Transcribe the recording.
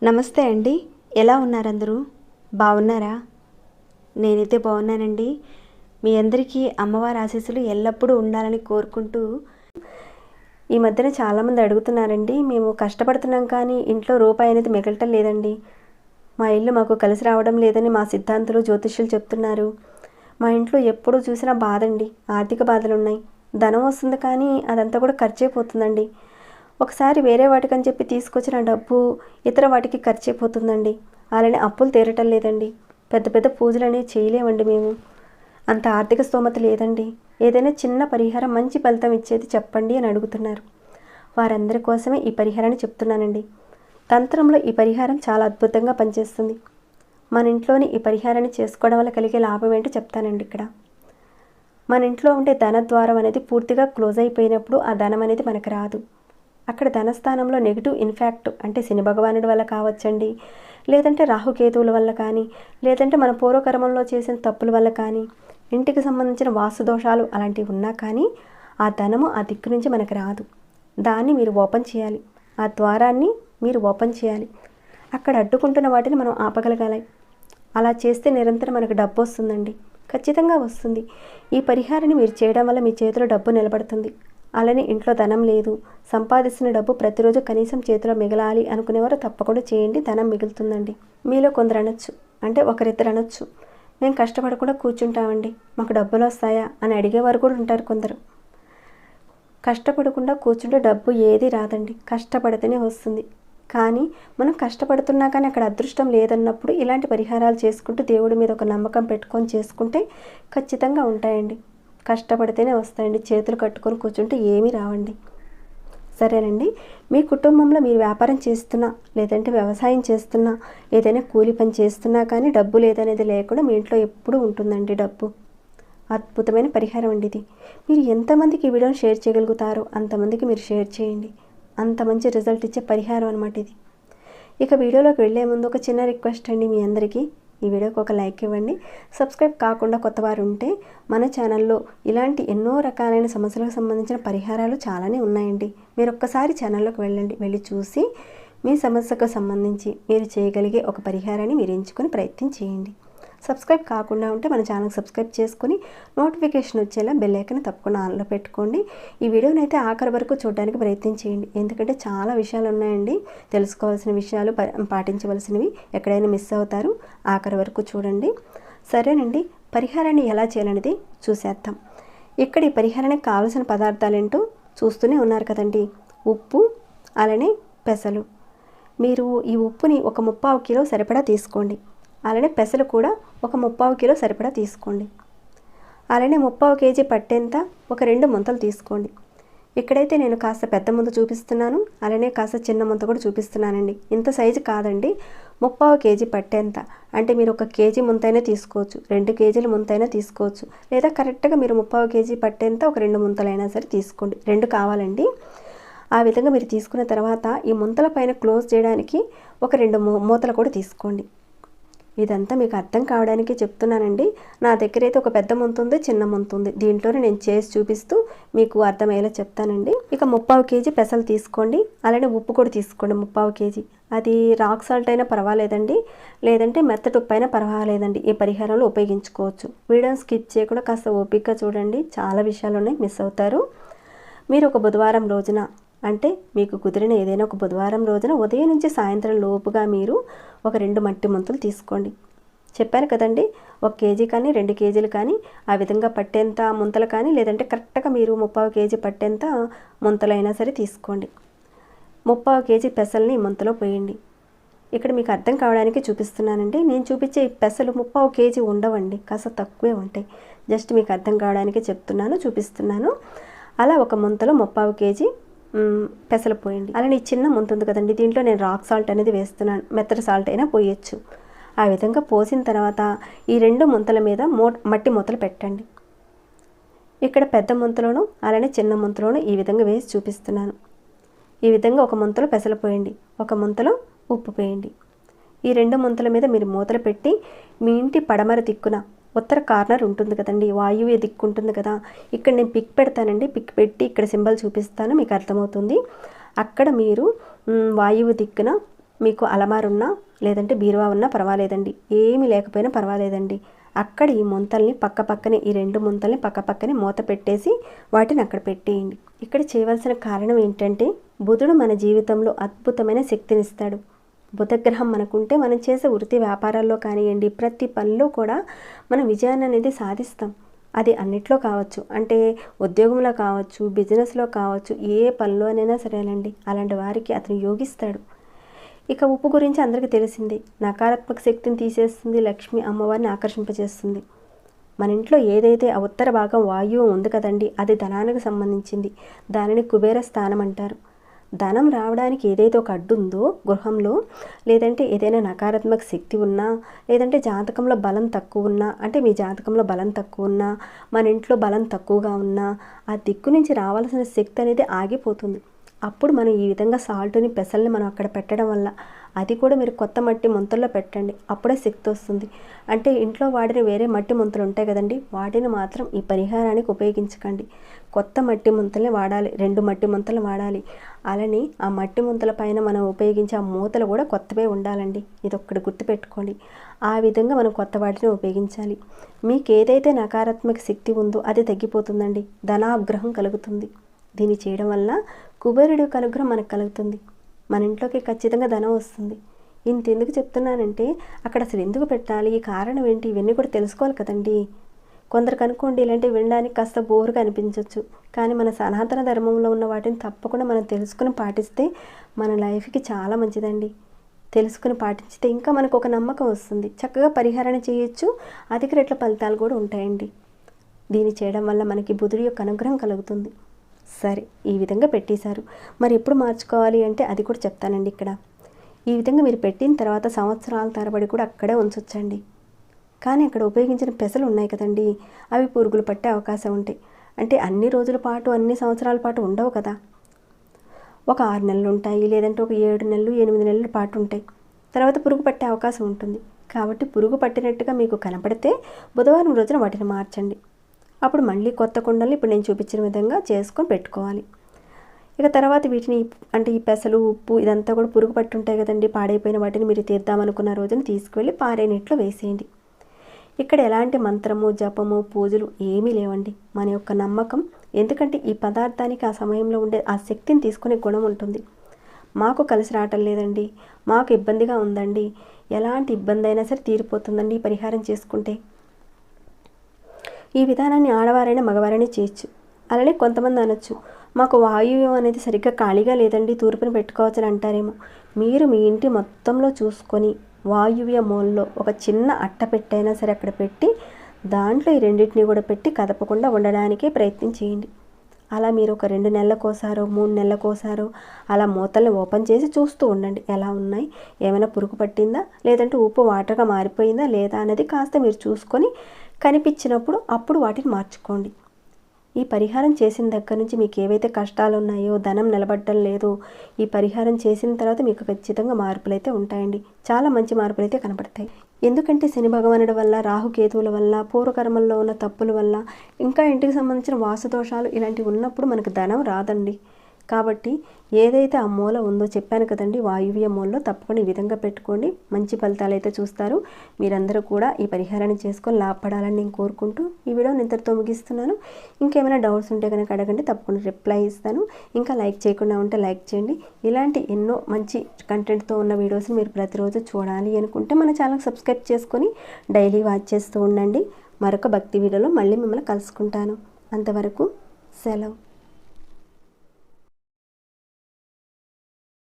నమస్తే అండి. ఎలా ఉన్నారు అందరూ? బాగున్నారా? నేనైతే బాగున్నానండి. మీ అందరికీ అమ్మవారి ఆశీస్సులు ఎల్లప్పుడూ ఉండాలని కోరుకుంటూ, ఈ మధ్యన చాలామంది అడుగుతున్నారండి, మేము కష్టపడుతున్నాం కానీ ఇంట్లో రూపాయి అనేది మిగలటం లేదండి. మా ఇల్లు మాకు కలిసి రావడం లేదని మా సిద్ధాంతులు, జ్యోతిష్యులు చెప్తున్నారు. మా ఇంట్లో ఎప్పుడు చూసినా బాధండి, ఆర్థిక బాధలు ఉన్నాయి. ధనం వస్తుంది కానీ అదంతా కూడా ఖర్చయిపోతుందండి. ఒకసారి వేరే వాటికని చెప్పి తీసుకొచ్చిన డబ్బు ఇతర వాటికి ఖర్చు అయిపోతుందండి. అలానే అప్పులు తీరటం లేదండి. పెద్ద పెద్ద పూజలు అనేవి చేయలేమండి మేము. అంత ఆర్థిక స్తోమత లేదండి. ఏదైనా చిన్న పరిహారం మంచి ఫలితం ఇచ్చేది చెప్పండి అని అడుగుతున్నారు. వారందరి కోసమే ఈ పరిహారాన్ని చెప్తున్నానండి. తంత్రంలో ఈ పరిహారం చాలా అద్భుతంగా పనిచేస్తుంది. మన ఇంట్లోని ఈ పరిహారాన్ని చేసుకోవడం వల్ల కలిగే లాభం ఏంటో చెప్తానండి ఇక్కడ. మన ఇంట్లో ఉండే ధన ద్వారం అనేది పూర్తిగా క్లోజ్ అయిపోయినప్పుడు ఆ ధనం అనేది మనకు రాదు. అక్కడ ధనస్థానంలో నెగిటివ్ ఇన్ఫాక్ట్ అంటే శని భగవానుడి వల్ల కావచ్చండి, లేదంటే రాహుకేతువుల వల్ల కానీ, లేదంటే మన పూర్వకర్మంలో చేసిన తప్పుల వల్ల కానీ, ఇంటికి సంబంధించిన వాస్తు దోషాలు అలాంటివి ఉన్నా కానీ ఆ ధనము ఆ దిక్కు నుంచి మనకు రాదు. దాన్ని మీరు ఓపెన్ చేయాలి. ఆ ద్వారాన్ని మీరు ఓపెన్ చేయాలి. అక్కడ అడ్డుకుంటున్న వాటిని మనం ఆపగలగాలి. అలా చేస్తే నిరంతరం మనకు డబ్బు వస్తుందండి. ఖచ్చితంగా వస్తుంది. ఈ పరిహారాన్ని మీరు చేయడం వల్ల మీ చేతిలో డబ్బు నిలబడుతుంది. అలానే ఇంట్లో ధనం లేదు, సంపాదిస్తున్న డబ్బు ప్రతిరోజు కనీసం చేతిలో మిగలాలి అనుకునేవారు తప్పకుండా చేయండి, ధనం మిగులుతుందండి. మీలో కొందరు అనొచ్చు, అంటే ఒకరిద్దరు అనొచ్చు, మేము కష్టపడకుండా కూర్చుంటామండి, మాకు డబ్బులు వస్తాయా అని అడిగేవారు కూడా ఉంటారు కొందరు. కష్టపడకుండా కూర్చుంటే డబ్బు ఏది రాదండి, కష్టపడితేనే వస్తుంది. కానీ మనం కష్టపడుతున్నా కానీ అక్కడ అదృష్టం లేదన్నప్పుడు ఇలాంటి పరిహారాలు చేసుకుంటూ దేవుడి మీద ఒక నమ్మకం పెట్టుకొని చేసుకుంటే ఖచ్చితంగా ఉంటాయండి. కష్టపడితేనే వస్తాయండి. చేతులు కట్టుకొని కూర్చుంటే ఏమీ రావండి. సరేనండి. మీ కుటుంబంలో మీరు వ్యాపారం చేస్తున్నా, లేదంటే వ్యవసాయం చేస్తున్నా, ఏదైనా కూలి పని చేస్తున్నా కానీ డబ్బు లేదనేది లేకుండా మీ ఇంట్లో ఎప్పుడూ ఉంటుందండి డబ్బు. అద్భుతమైన పరిహారం అండి ఇది. మీరు ఎంతమందికి ఈ వీడియోని షేర్ చేయగలుగుతారో అంతమందికి మీరు షేర్ చేయండి. అంత మంచి రిజల్ట్ ఇచ్చే పరిహారం అనమాట ఇది. ఇక వీడియోలోకి వెళ్ళే ముందు ఒక చిన్న రిక్వెస్ట్ అండి మీ అందరికీ. ఈ వీడియోకి ఒక లైక్ ఇవ్వండి. సబ్స్క్రైబ్ కాకుండా కొత్తవారు ఉంటే మన ఛానల్లో ఇలాంటి ఎన్నో రకాలైన సమస్యలకు సంబంధించిన పరిహారాలు చాలానే ఉన్నాయండి. మీరు ఒక్కసారి ఛానల్లోకి వెళ్ళి చూసి మీ సమస్యకు సంబంధించి మీరు చేయగలిగే ఒక పరిహారాన్ని మీరు ఎంచుకొని ప్రయత్నం చేయండి. సబ్స్క్రైబ్ కాకుండా ఉంటే మన ఛానల్కి సబ్స్క్రైబ్ చేసుకుని నోటిఫికేషన్ వచ్చేలా బెల్ ఐకాన్ తప్పకుండా ఆన్లో పెట్టుకోండి. ఈ వీడియోని అయితే ఆఖరి వరకు చూడడానికి ప్రయత్నం చేయండి. ఎందుకంటే చాలా విషయాలు ఉన్నాయండి, తెలుసుకోవాల్సిన విషయాలు, పాటించవలసినవి. ఎక్కడైనా మిస్ అవుతారు. ఆఖరి వరకు చూడండి. సరేనండి. పరిహారాన్ని ఎలా చేయాలనేది చూసేద్దాం. ఇక్కడ ఈ పరిహారానికి కావాల్సిన పదార్థాలు ఏంటో చూస్తూనే ఉన్నారు కదండి. ఉప్పు, అలానే పెసలు. మీరు ఈ ఉప్పుని ఒక 3/4 కిలో సరిపడా తీసుకోండి. అలానే పెసలు కూడా ఒక 3/4 కిలో సరిపడా తీసుకోండి. అలానే 3/4 కేజీ పట్టేంత ఒక 2 ముంతలు తీసుకోండి. ఇక్కడైతే నేను కాస్త పెద్ద ముంత చూపిస్తున్నాను, అలానే కాస్త చిన్న ముంత కూడా చూపిస్తున్నానండి. ఇంత సైజు కాదండి, 3/4 కేజీ పట్టేంత. అంటే మీరు 1 కేజీ ముంతైనా తీసుకోవచ్చు, 2 కేజీల ముంతైనా తీసుకోవచ్చు, లేదా కరెక్ట్గా మీరు 3/4 కేజీ పట్టేంత ఒక 2 ముంతలైనా సరే తీసుకోండి. 2 కావాలండి. ఆ విధంగా మీరు తీసుకున్న తర్వాత ఈ ముంతల పైన క్లోజ్ చేయడానికి ఒక 2 మూతలు కూడా తీసుకోండి. ఇదంతా మీకు అర్థం కావడానికి చెప్తున్నానండి. నా దగ్గర అయితే ఒక పెద్ద ముంత ఉంది, చిన్న ముంత ఉంది. దీంట్లోనే నేను చేసి చూపిస్తూ మీకు అర్థమయ్యేలా చెప్తానండి. ఇక 3/4 కేజీ పెసలు తీసుకోండి. అలానే ఉప్పు కూడా తీసుకోండి 3/4 కేజీ. అది రాక్ సాల్ట్ అయినా పర్వాలేదండి, లేదంటే మెత్తటి ఉప్పు అయినా పర్వాలేదండి. ఈ పరిహారంలో ఉపయోగించుకోవచ్చు. వీడియోని స్కిప్ చేయకుండా కాస్త ఓపికగా చూడండి. చాలా విషయాలు ఉన్నాయి, మిస్ అవుతారు. మీరు ఒక బుధవారం రోజున, అంటే మీకు కుదిరిన ఏదైనా ఒక బుధవారం రోజున ఉదయం నుంచి సాయంత్రం లోపుగా మీరు ఒక 2 మట్టి ముంతలు తీసుకోండి. చెప్పాను కదండి, 1 కేజీ కానీ 2 కేజీలు కానీ ఆ విధంగా పట్టేంత ముంతలు కానీ, లేదంటే కరెక్ట్గా మీరు 3/4 కేజీ పట్టేంత ముంతలైనా సరే తీసుకోండి. 3/4 కేజీ పెసల్ని ముంతలో పోయండి. ఇక్కడ మీకు అర్థం కావడానికి చూపిస్తున్నానండి. నేను చూపించే ఈ పెసలు 3/4 కేజీ ఉండవండి, కాస్త తక్కువే ఉంటాయి. జస్ట్ మీకు అర్థం కావడానికి చెప్తున్నాను, చూపిస్తున్నాను. అలా ఒక ముంతలో 3/4 కేజీ పెసలు పోయండి. అలానే ఈ చిన్న ముంత ఉంది కదండి, దీంట్లో నేను రాక్ సాల్ట్ అనేది వేస్తున్నాను, మెత్తటి సాల్ట్ అయినా పోయొచ్చు. ఆ విధంగా పోసిన తర్వాత ఈ 2 ముంతల మీద మట్టి మూతలు పెట్టండి. ఇక్కడ పెద్ద ముంతలోను అలానే చిన్న ముంతలోను ఈ విధంగా వేసి చూపిస్తున్నాను. ఈ విధంగా ఒక ముంతలో పెసలు పోయండి, ఒక ముంతలో ఉప్పు పోయండి. ఈ 2 ముంతల మీద మీరు మూతలు పెట్టి మీ ఇంటి పడమర దిక్కున ఉత్తర కార్నర్ ఉంటుంది కదండి, వాయువ్య దిక్కు ఉంటుంది కదా. ఇక్కడ నేను పిక్ పెడతానండి, పిక్ పెట్టి ఇక్కడ సింబల్ చూపిస్తాను, మీకు అర్థమవుతుంది. అక్కడ మీరు వాయువ్య దిక్కున మీకు అలమారు ఉన్నా లేదంటే బీరువా ఉన్నా పర్వాలేదండి, ఏమీ లేకపోయినా పర్వాలేదండి. అక్కడ ఈ ముంతల్ని పక్కనే ఈ 2 ముంతల్ని పక్కనే మూత పెట్టేసి వాటిని అక్కడ పెట్టేయండి. ఇక్కడ చేయవలసిన కారణం ఏంటంటే, బుధుడు మన జీవితంలో అద్భుతమైన శక్తినిస్తాడు. బుధగ్రహం మనకుంటే మనం చేసే వృత్తి వ్యాపారాల్లో కానివ్వండి, ప్రతి పనిలో కూడా మనం విజయాన్ని అనేది సాధిస్తాం. అది అన్నిట్లో కావచ్చు, అంటే ఉద్యోగంలో కావచ్చు, బిజినెస్లో కావచ్చు, ఏ పనిలోనైనా సరేనండి, అలాంటి వారికి అతను యోగిస్తాడు. ఇక ఉప్పు గురించి అందరికీ తెలిసింది, నకారాత్మక శక్తిని తీసేస్తుంది, లక్ష్మి అమ్మవారిని ఆకర్షింపజేస్తుంది. మన ఇంట్లో ఏదైతే ఆ ఉత్తర భాగం వాయువు ఉంది కదండి, అది ధనానికి సంబంధించింది. దానిని కుబేర స్థానం అంటారు. ధనం రావడానికి ఏదైతే ఒక అడ్డు ఉందో గృహంలో, లేదంటే ఏదైనా నకారాత్మక శక్తి ఉన్నా, లేదంటే జాతకంలో బలం తక్కువ ఉన్నా, అంటే మీ జాతకంలో బలం తక్కువ ఉన్నా, మన ఇంట్లో బలం తక్కువగా ఉన్నా, ఆ దిక్కు నుంచి రావాల్సిన శక్తి అనేది ఆగిపోతుంది. అప్పుడు మనం ఈ విధంగా సాల్ట్ని పెసల్ని మనం అక్కడ పెట్టడం వల్ల, అది కూడా మీరు కొత్త మట్టి ముంతల్లో పెట్టండి, అప్పుడే శక్తి వస్తుంది. అంటే ఇంట్లో వాడిన వేరే మట్టి ముంతలు ఉంటాయి కదండి, వాటిని మాత్రం ఈ పరిహారానికి ఉపయోగించకండి. కొత్త మట్టి ముంతల్ని వాడాలి, 2 మట్టి ముంతలు వాడాలి. అలానే ఆ మట్టి ముంతల పైన మనం ఉపయోగించే ఆ మూతలు కూడా కొత్తవే ఉండాలండి, ఇది ఒక్కటి గుర్తుపెట్టుకోండి. ఆ విధంగా మనం కొత్త వాటిని ఉపయోగించాలి. మీకు ఏదైతే నకారాత్మక శక్తి ఉందో అది తగ్గిపోతుందండి, ధనాగ్రహం కలుగుతుంది. దీన్ని చేయడం వల్ల కుబేరుడి యొక్క అనుగ్రహం మనకు కలుగుతుంది, మన ఇంట్లోకి ఖచ్చితంగా ధనం వస్తుంది. ఇంతెందుకు చెప్తున్నానంటే, అక్కడ అసలు ఎందుకు పెట్టాలి, ఈ కారణం ఏంటి, ఇవన్నీ కూడా తెలుసుకోవాలి కదండి. కొందరికి అనుకోండి ఇలాంటివి వినడానికి కాస్త బోరుగా అనిపించవచ్చు, కానీ మన సనాతన ధర్మంలో ఉన్న వాటిని తప్పకుండా మనం తెలుసుకుని పాటిస్తే మన లైఫ్కి చాలా మంచిదండి. తెలుసుకుని పాటించితే ఇంకా మనకు ఒక నమ్మకం వస్తుంది, చక్కగా పరిహారాన్ని చేయొచ్చు, అధిక రెట్ల ఫలితాలు కూడా ఉంటాయండి. దీన్ని చేయడం వల్ల మనకి బుధుడి యొక్క అనుగ్రహం కలుగుతుంది. సరే, ఈ విధంగా పెట్టేశారు. మరి ఎప్పుడు మార్చుకోవాలి అంటే అది కూడా చెప్తానండి ఇక్కడ. ఈ విధంగా మీరు పెట్టిన తర్వాత సంవత్సరాల తరబడి కూడా అక్కడే ఉంచొచ్చండి. కానీ అక్కడ ఉపయోగించిన పెసలు ఉన్నాయి కదండి, అవి పురుగులు పట్టే అవకాశం ఉంటాయి. అంటే అన్ని రోజుల పాటు, అన్ని సంవత్సరాల పాటు ఉండవు కదా. ఒక 6 నెలలు ఉంటాయి, లేదంటే ఒక 7 నెలలు 8 నెలల పాటు ఉంటాయి. తర్వాత పురుగు పట్టే అవకాశం ఉంటుంది. కాబట్టి పురుగు పట్టినట్టుగా మీకు కనపడితే బుధవారం రోజున వాటిని మార్చండి. అప్పుడు మళ్ళీ కొత్త కుండల్ని ఇప్పుడు నేను చూపించిన విధంగా చేసుకొని పెట్టుకోవాలి. ఇక తర్వాత వీటిని, అంటే ఈ పెసలు, ఉప్పు ఇదంతా కూడా పురుగు పట్టి ఉంటాయి కదండి, పాడైపోయిన వాటిని మీరు తీద్దామనుకున్న రోజున తీసుకువెళ్ళి పారే నీటిలో వేసేయండి. ఇక్కడ ఎలాంటి మంత్రము, జపము, పూజలు ఏమీ లేవండి, మన యొక్క నమ్మకం. ఎందుకంటే ఈ పదార్థానికి ఆ సమయంలో ఉండే ఆ శక్తిని తీసుకునే గుణం ఉంటుంది. మాకు కలిసి రావటం లేదండి, మాకు ఇబ్బందిగా ఉందండి, ఎలాంటి ఇబ్బంది అయినా సరే తీరిపోతుందండి ఈ పరిహారం చేసుకుంటే. ఈ విధానాన్ని ఆడవారైనా మగవారైనా చేయొచ్చు. అలానే కొంతమంది అనొచ్చు, మాకు వాయువ్యం అనేది సరిగ్గా ఖాళీగా లేదండి, తూర్పుని పెట్టుకోవచ్చని అంటారేమో. మీరు మీ ఇంటి మొత్తంలో చూసుకొని వాయువ్య మూలలో ఒక చిన్న అట్ట పెట్టైనా సరే అక్కడ పెట్టి, దాంట్లో ఈ రెండింటిని కూడా పెట్టి కదపకుండా ఉండడానికే ప్రయత్నం చేయండి. అలా మీరు ఒక 2 నెలలకోసారో 3 నెలలకోసారో అలా మూతల్ని ఓపెన్ చేసి చూస్తూ ఉండండి, ఎలా ఉన్నాయి, ఏమైనా పురుగు పట్టిందా, లేదంటే ఉప్పు వాటర్గా మారిపోయిందా లేదా అనేది కాస్త మీరు చూసుకొని కనిపించినప్పుడు అప్పుడు వాటిని మార్చుకోండి. ఈ పరిహారం చేసిన దగ్గర నుంచి మీకు ఏవైతే కష్టాలు ఉన్నాయో, ధనం నిలబడటం లేదో, ఈ పరిహారం చేసిన తర్వాత మీకు ఖచ్చితంగా మార్పులు అయితే ఉంటాయండి, చాలా మంచి మార్పులు అయితే కనపడతాయి. ఎందుకంటే శని భగవానుడి వల్ల, రాహుకేతువుల వల్ల, పూర్వకర్మల్లో ఉన్న తప్పుల వల్ల, ఇంకా ఇంటికి సంబంధించిన వాస్తుదోషాలు ఇలాంటివి ఉన్నప్పుడు మనకు ధనం రాదండి. కాబట్టి ఏదైతే ఆ మూల ఉందో చెప్పాను కదండి, వాయువ్య మూలలో తప్పకుండా ఈ విధంగా పెట్టుకోండి, మంచి ఫలితాలు అయితే చూస్తారు. మీరందరూ కూడా ఈ పరిహారాన్ని చేసుకొని లాభపడాలని నేను కోరుకుంటూ ఈ వీడియోని ఇంతటితో ముగిస్తున్నాను. ఇంకేమైనా డౌట్స్ ఉంటే కనుక అడగండి, తప్పకుండా రిప్లై ఇస్తాను. ఇంకా లైక్ చేయకుండా ఉంటే లైక్ చేయండి. ఇలాంటి ఎన్నో మంచి కంటెంట్తో ఉన్న వీడియోస్ని మీరు ప్రతిరోజు చూడాలి అనుకుంటే మన ఛానల్ సబ్స్క్రైబ్ చేసుకొని డైలీ వాచ్ చేస్తూ ఉండండి. మరొక భక్తి వీడియోలో మళ్ళీ మిమ్మల్ని కలుసుకుంటాను. అంతవరకు సెలవు.